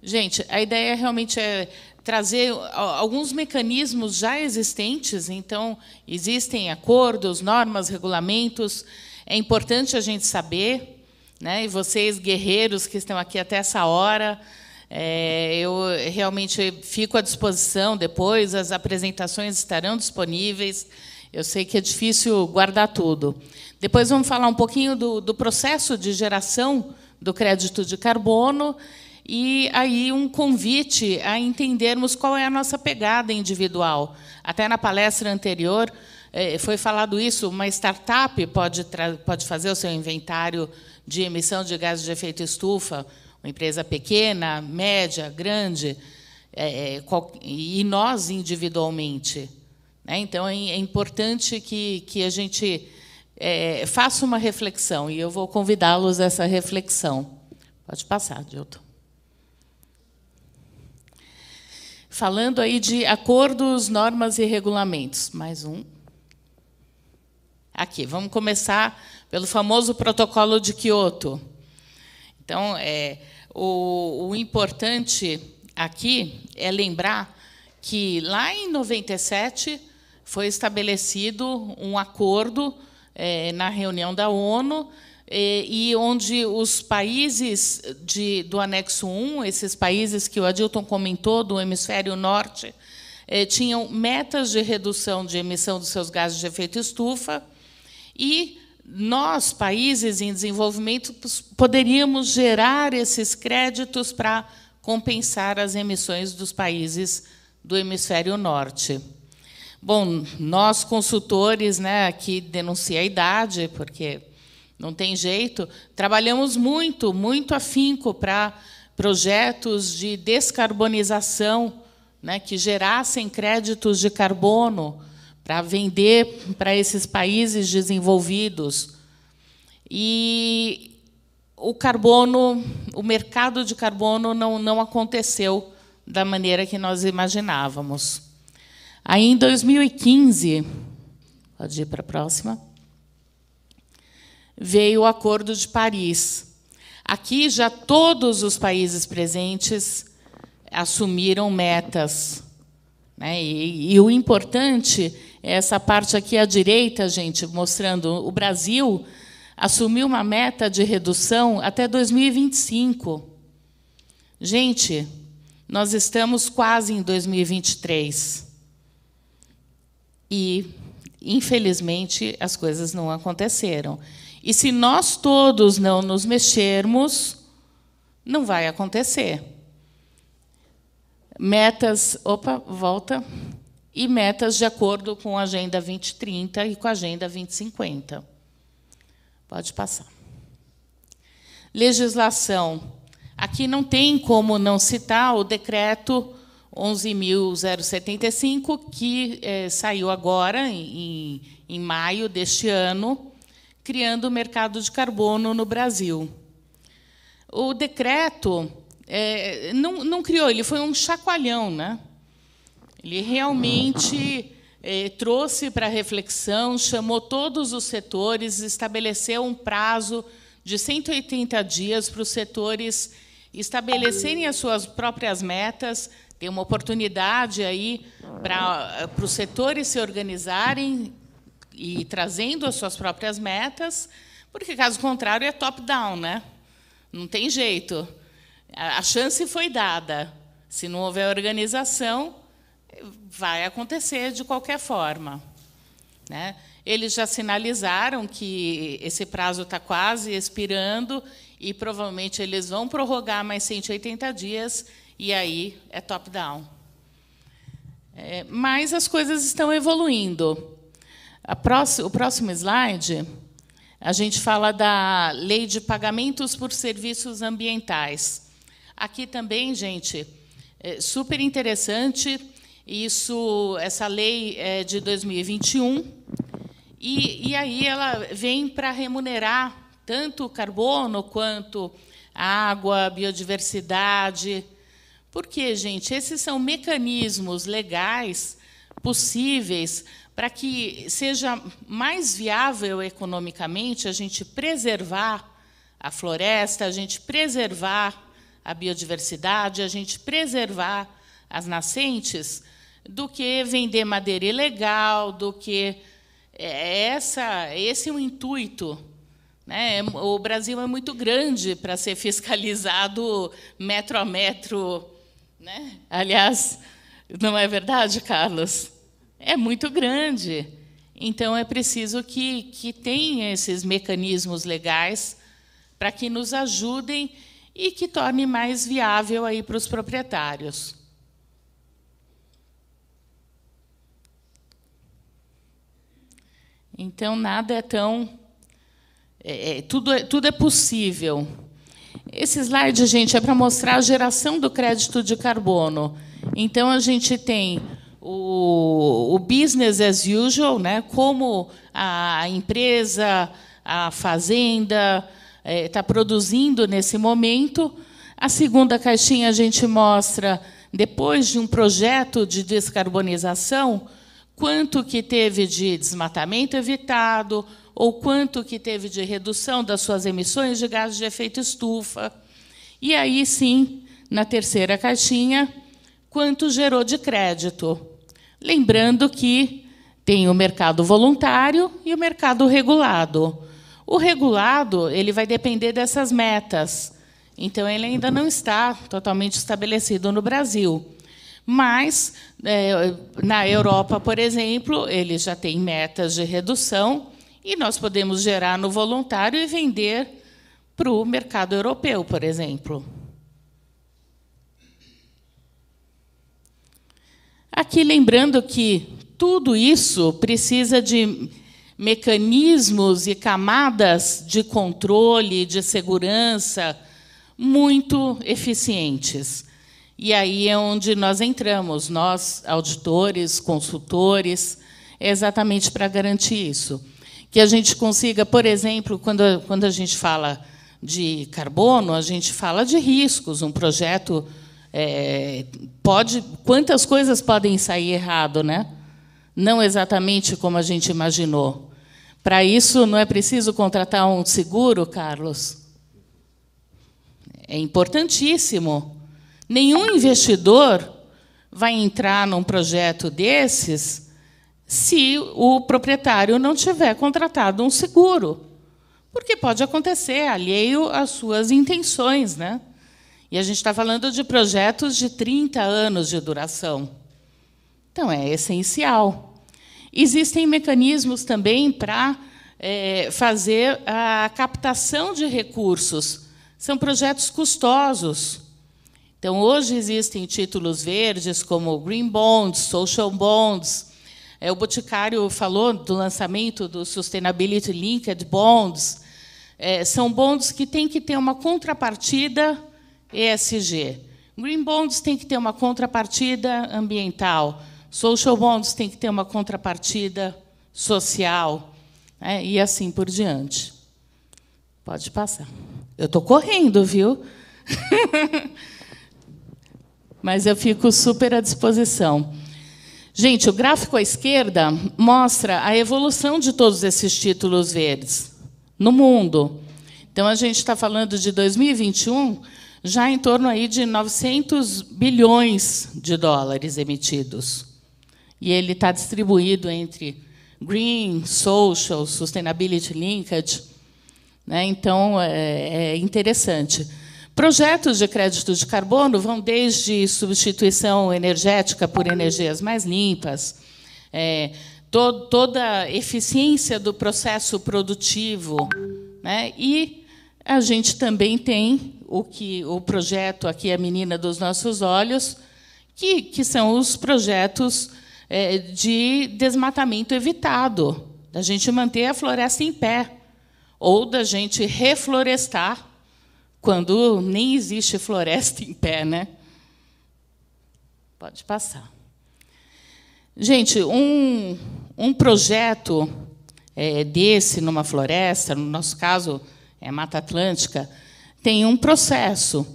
Gente, a ideia realmente é trazer alguns mecanismos já existentes. Então, existem acordos, normas, regulamentos. É importante a gente saber, né? E vocês, guerreiros que estão aqui até essa hora, eu realmente fico à disposição depois, as apresentações estarão disponíveis. Eu sei que é difícil guardar tudo. Depois vamos falar um pouquinho do processo de geração do crédito de carbono, e aí um convite a entendermos qual é a nossa pegada individual. Até na palestra anterior foi falado isso, uma startup pode fazer o seu inventário de emissão de gases de efeito estufa, uma empresa pequena, média, grande, e nós individualmente. Né? Então, é importante que a gente faça uma reflexão, e eu vou convidá-los a essa reflexão. Pode passar, Dilton. Falando aí de acordos, normas e regulamentos. Mais um. Aqui, vamos começar pelo famoso Protocolo de Quioto. Então, o importante aqui é lembrar que, lá em 97, foi estabelecido um acordo na reunião da ONU, e onde os países do anexo 1, esses países que o Adilton comentou, do hemisfério norte, tinham metas de redução de emissão dos seus gases de efeito estufa, e nós, países em desenvolvimento, poderíamos gerar esses créditos para compensar as emissões dos países do hemisfério norte. Bom, nós, consultores, né, aqui denuncia a idade, porque não tem jeito, trabalhamos muito afinco para projetos de descarbonização, né, que gerassem créditos de carbono para vender para esses países desenvolvidos. E o mercado de carbono não aconteceu da maneira que nós imaginávamos. Aí, em 2015, pode ir para a próxima, veio o Acordo de Paris. Aqui, já todos os países presentes assumiram metas. Né? E o importante é essa parte aqui à direita, gente, mostrando o Brasil assumiu uma meta de redução até 2025. Gente, nós estamos quase em 2023. E, infelizmente, as coisas não aconteceram. E, se nós todos não nos mexermos, não vai acontecer. Metas... Opa, volta. E metas de acordo com a Agenda 2030 e com a Agenda 2050. Pode passar. Legislação. Aqui não tem como não citar o Decreto 11.075, que saiu agora, em maio deste ano, criando o mercado de carbono no Brasil. O decreto não criou, ele foi um chacoalhão, né? Ele realmente trouxe para a reflexão, chamou todos os setores, estabeleceu um prazo de 180 dias para os setores estabelecerem as suas próprias metas. Tem uma oportunidade aí para os setores se organizarem e trazendo as suas próprias metas, porque, caso contrário, é top-down, né? Não tem jeito. A chance foi dada. Se não houver organização, vai acontecer de qualquer forma. Né? Eles já sinalizaram que esse prazo está quase expirando e, provavelmente, eles vão prorrogar mais 180 dias, e aí é top-down. Mas as coisas estão evoluindo. O próximo slide, a gente fala da Lei de Pagamentos por Serviços Ambientais. Aqui também, gente, super interessante. Essa lei é de 2021, e aí ela vem para remunerar tanto o carbono quanto a água, a biodiversidade. Por quê, gente? Esses são mecanismos legais possíveis para que seja mais viável economicamente a gente preservar a floresta, a gente preservar a biodiversidade, a gente preservar as nascentes, do que vender madeira ilegal, do que... Esse é o intuito. Né? O Brasil é muito grande para ser fiscalizado metro a metro. Né? Aliás, não é verdade, Carlos? É muito grande. Então, é preciso que tenha esses mecanismos legais para que nos ajudem e que torne mais viável aí para os proprietários. Então, nada é tão... tudo é possível. Esse slide, gente, é para mostrar a geração do crédito de carbono. Então, a gente tem o business as usual, né, como a empresa, a fazenda está produzindo nesse momento. A segunda caixinha a gente mostra, depois de um projeto de descarbonização, quanto que teve de desmatamento evitado, ou quanto que teve de redução das suas emissões de gases de efeito estufa. E aí, sim, na terceira caixinha, quanto gerou de crédito. Lembrando que tem o mercado voluntário e o mercado regulado. O regulado ele vai depender dessas metas. Então, ele ainda não está totalmente estabelecido no Brasil. Mas, na Europa, por exemplo, eles já têm metas de redução, e nós podemos gerar no voluntário e vender para o mercado europeu, por exemplo. Aqui, lembrando que tudo isso precisa de mecanismos e camadas de controle, de segurança muito eficientes. E aí é onde nós entramos, nós, auditores, consultores, exatamente para garantir isso. Que a gente consiga, por exemplo, quando a gente fala de carbono, a gente fala de riscos. Um projeto quantas coisas podem sair errado, né? Não exatamente como a gente imaginou. Para isso, não é preciso contratar um seguro, Carlos? É importantíssimo. Nenhum investidor vai entrar num projeto desses se o proprietário não tiver contratado um seguro, porque pode acontecer alheio às suas intenções, né? E a gente está falando de projetos de 30 anos de duração. Então, é essencial. Existem mecanismos também para fazer a captação de recursos. São projetos custosos. Então, hoje existem títulos verdes, como Green Bonds, Social Bonds. O Boticário falou do lançamento do Sustainability Linked Bonds. São bonds que têm que ter uma contrapartida ESG. Green Bonds tem que ter uma contrapartida ambiental. Social Bonds tem que ter uma contrapartida social. E assim por diante. Pode passar. Eu estou correndo, viu? Mas eu fico super à disposição. Gente, o gráfico à esquerda mostra a evolução de todos esses títulos verdes no mundo. Então, a gente está falando de 2021, já em torno aí de 900 bilhões de dólares emitidos. E ele está distribuído entre Green, Social, Sustainability Linked. Né? Então, é interessante. Projetos de crédito de carbono vão desde substituição energética por energias mais limpas, toda a eficiência do processo produtivo, né? E a gente também tem o projeto aqui, a menina dos nossos olhos, que são os projetos de desmatamento evitado, da gente manter a floresta em pé, ou da gente reflorestar, quando nem existe floresta em pé, né? Pode passar. Gente, um projeto desse numa floresta, no nosso caso é Mata Atlântica, tem um processo.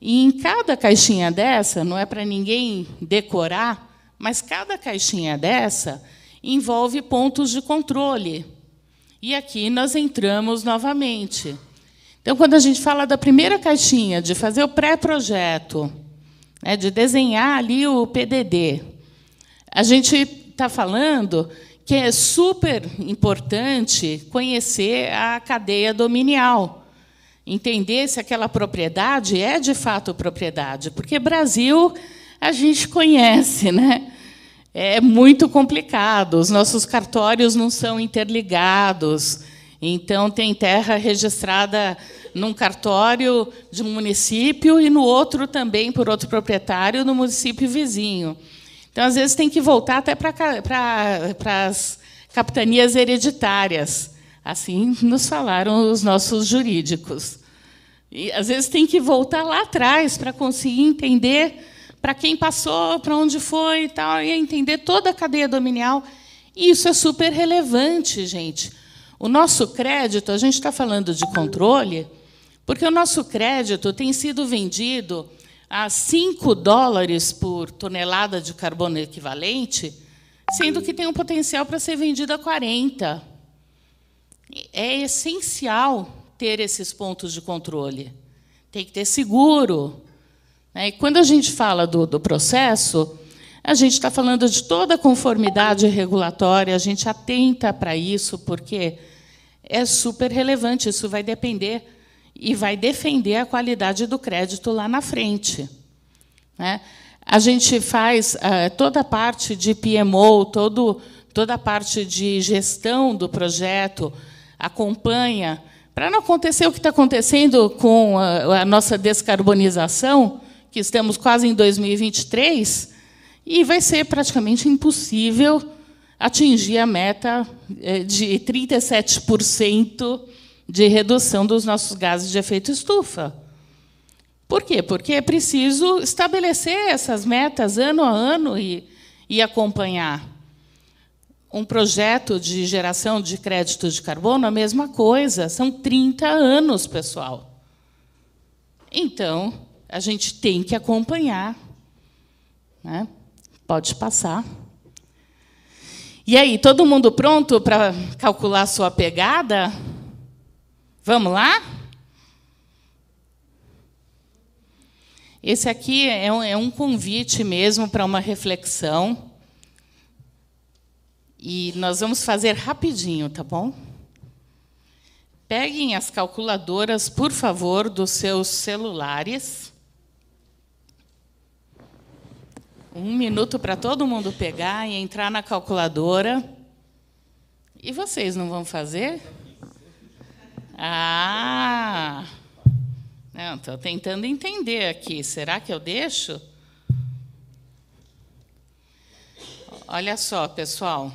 E em cada caixinha dessa, não é para ninguém decorar, mas cada caixinha dessa envolve pontos de controle. E aqui nós entramos novamente. Então, quando a gente fala da primeira caixinha, de fazer o pré-projeto, né, de desenhar ali o PDD, a gente está falando que é super importante conhecer a cadeia dominial, entender se aquela propriedade é, de fato, propriedade, porque Brasil a gente conhece, né? É muito complicado, os nossos cartórios não são interligados, então tem terra registrada num cartório de um município e no outro também por outro proprietário no município vizinho. Então, às vezes, tem que voltar até para as capitanias hereditárias. Assim nos falaram os nossos jurídicos. E, às vezes, tem que voltar lá atrás para conseguir entender para quem passou, para onde foi e tal, e entender toda a cadeia dominial. E isso é super relevante, gente. O nosso crédito, a gente está falando de controle, porque o nosso crédito tem sido vendido a $5 por tonelada de carbono equivalente, sendo que tem um potencial para ser vendido a 40. É essencial ter esses pontos de controle. Tem que ter seguro. E quando a gente fala do processo, a gente está falando de toda a conformidade regulatória, a gente atenta para isso, porque é super relevante, isso vai depender e vai defender a qualidade do crédito lá na frente. Né? A gente faz toda a parte de PMO, toda a parte de gestão do projeto, acompanha, para não acontecer o que está acontecendo com a nossa descarbonização, que estamos quase em 2023, e vai ser praticamente impossível atingir a meta de 37% de redução dos nossos gases de efeito estufa. Por quê? Porque é preciso estabelecer essas metas ano a ano e acompanhar. Um projeto de geração de crédito de carbono, a mesma coisa. São 30 anos, pessoal. Então, a gente tem que acompanhar. Né? Pode passar. E aí, todo mundo pronto para calcular a sua pegada? Vamos lá? Esse aqui é um convite mesmo para uma reflexão. E nós vamos fazer rapidinho, tá bom? Peguem as calculadoras, por favor, dos seus celulares. 1 minuto para todo mundo pegar e entrar na calculadora. E vocês não vão fazer? Ah! Não, estou tentando entender aqui. Será que eu deixo? Olha só, pessoal.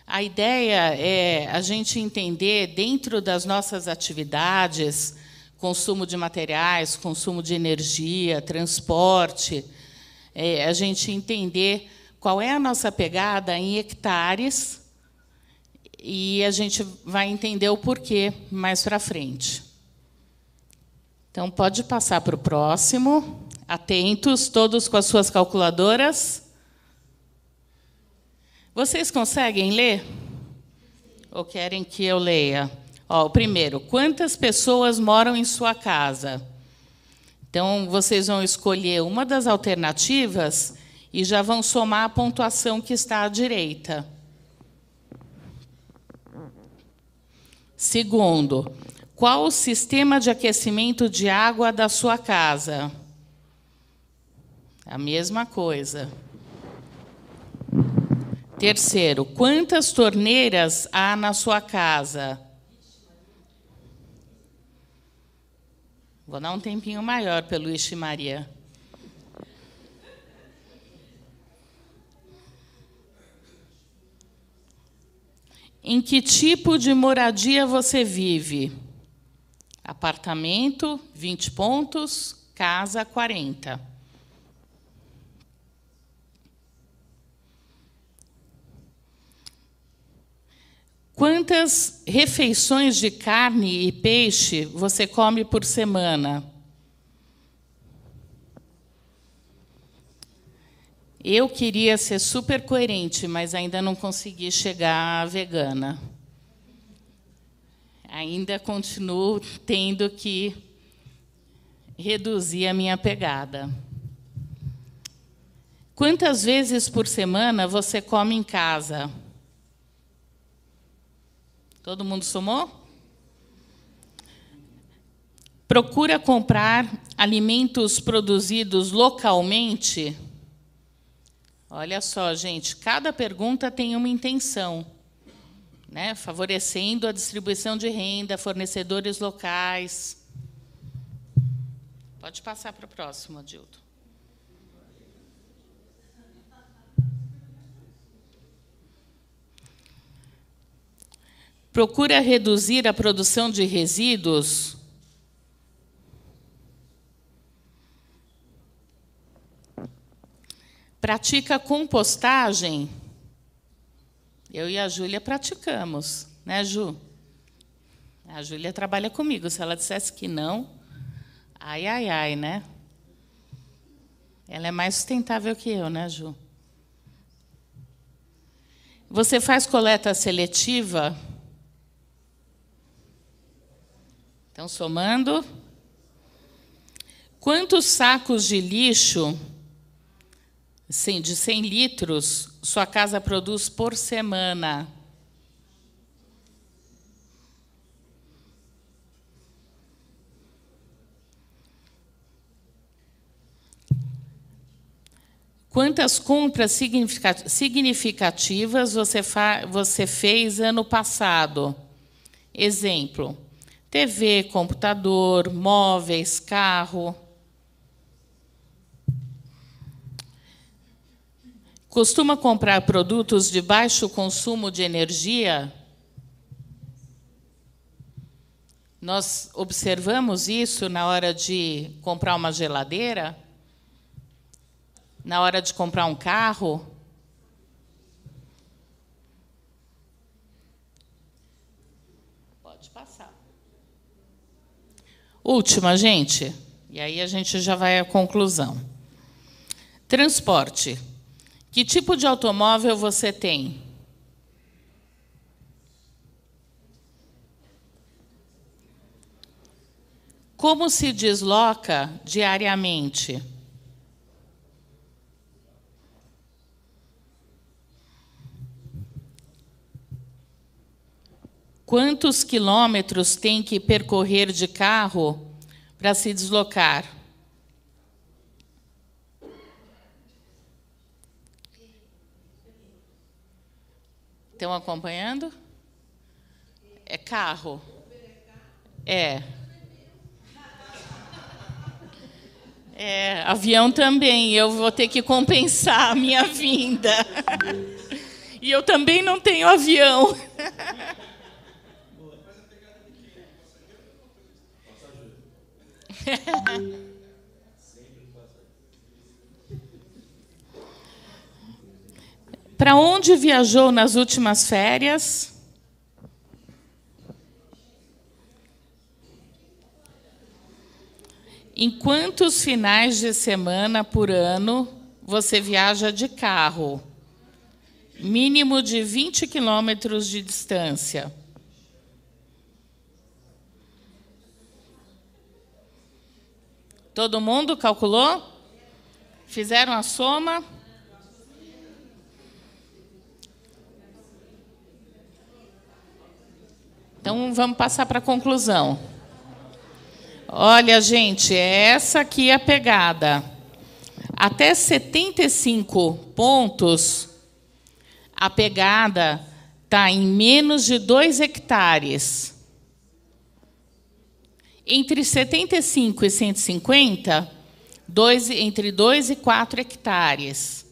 A ideia é a gente entender, dentro das nossas atividades, consumo de materiais, consumo de energia, transporte, a gente entender qual é a nossa pegada em hectares, e a gente vai entender o porquê mais para frente. Então, pode passar para o próximo. Atentos, todos com as suas calculadoras. Vocês conseguem ler? Ou querem que eu leia? Ó, o primeiro, quantas pessoas moram em sua casa? Então, vocês vão escolher uma das alternativas e já vão somar a pontuação que está à direita. Segundo, qual o sistema de aquecimento de água da sua casa? A mesma coisa. Terceiro, quantas torneiras há na sua casa? Vou dar um tempinho maior pelo Ixi Maria. Em que tipo de moradia você vive? Apartamento, 20 pontos. Casa, 40. Quantas refeições de carne e peixe você come por semana? Eu queria ser super coerente, mas ainda não consegui chegar à vegana. ainda continuo tendo que reduzir a minha pegada. Quantas vezes por semana você come em casa? Todo mundo somou? Procura comprar alimentos produzidos localmente? Olha só, gente, cada pergunta tem uma intenção, né? Favorecendo a distribuição de renda, fornecedores locais. Pode passar para o próximo, Adildo. Procura reduzir a produção de resíduos? Pratica compostagem? Eu e a Júlia praticamos, né, Ju? A Júlia trabalha comigo. Se ela dissesse que não, ai, ai, ai, né? Ela é mais sustentável que eu, né, Ju? Você faz coleta seletiva? Então, somando. Quantos sacos de lixo de 100 litros sua casa produz por semana? Quantas compras significativas você fez ano passado? Exemplo: TV, computador, móveis, carro. Costuma comprar produtos de baixo consumo de energia? Nós observamos isso na hora de comprar uma geladeira? Na hora de comprar um carro? Pode passar. Última, gente. E aí a gente já vai à conclusão. Transporte. Que tipo de automóvel você tem? Como se desloca diariamente? Quantos quilômetros tem que percorrer de carro para se deslocar? Estão acompanhando? É carro. É. É, avião também. Eu vou ter que compensar a minha vinda. E eu também não tenho avião. Para onde viajou nas últimas férias? Em quantos finais de semana por ano você viaja de carro? Mínimo de 20 quilômetros de distância. Todo mundo calculou? Fizeram a soma? Então, vamos passar para a conclusão. Olha, gente, essa aqui é a pegada. Até 75 pontos, a pegada está em menos de 2 hectares. Entre 75 e 150, entre 2 e 4 hectares.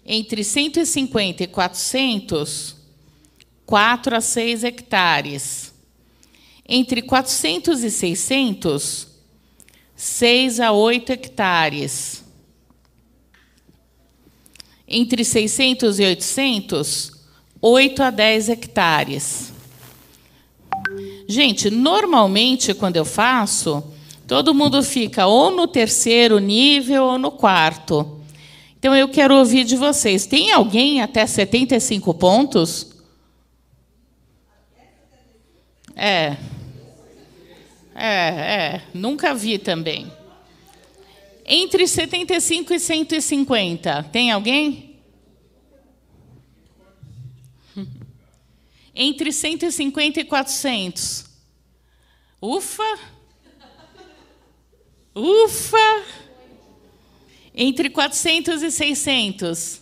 Entre 150 e 400, 4 a 6 hectares. Entre 400 e 600, 6 a 8 hectares. Entre 600 e 800, 8 a 10 hectares. Gente, normalmente, quando eu faço, todo mundo fica ou no terceiro nível ou no quarto. Então, eu quero ouvir de vocês. Tem alguém até 75 pontos? É. Nunca vi também. Entre 75 e 150. Tem alguém? Entre 150 e 400. Ufa! Ufa! Entre 400 e 600.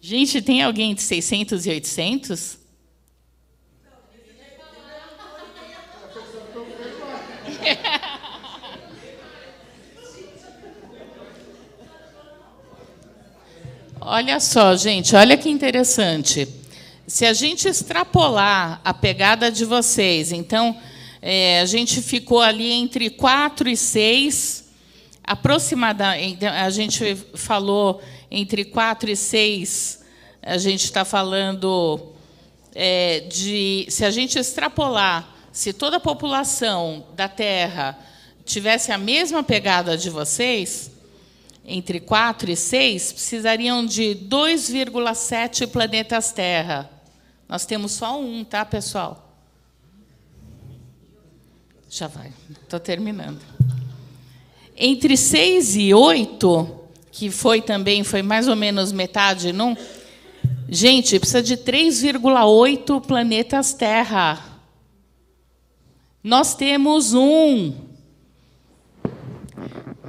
Gente, tem alguém de 600 e 800? Olha só, gente, olha que interessante. Se a gente extrapolar a pegada de vocês, então, a gente ficou ali entre 4 e 6, aproximadamente, a gente falou entre 4 e 6, a gente está falando se a gente extrapolar, se toda a população da Terra tivesse a mesma pegada de vocês, entre 4 e 6, precisariam de 2,7 planetas Terra. Nós temos só um, tá, pessoal? Já vai, estou terminando. Entre 6 e 8, que foi mais ou menos metade, não? Gente, precisa de 3,8 planetas Terra. Nós temos um.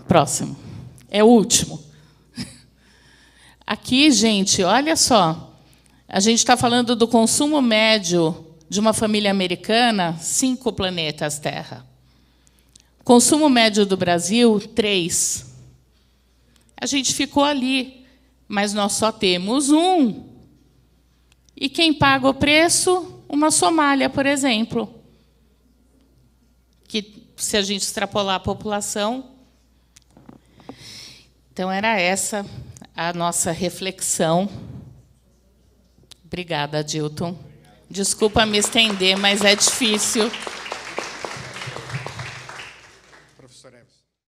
Próximo. É o último. Aqui, gente, olha só. A gente está falando do consumo médio de uma família americana, 5 planetas Terra. Consumo médio do Brasil, 3. A gente ficou ali, mas nós só temos um. E quem paga o preço? Uma Somália, por exemplo. Que, se a gente extrapolar a população... Então, era essa a nossa reflexão. Obrigada, Adilton. Desculpa me estender, mas é difícil.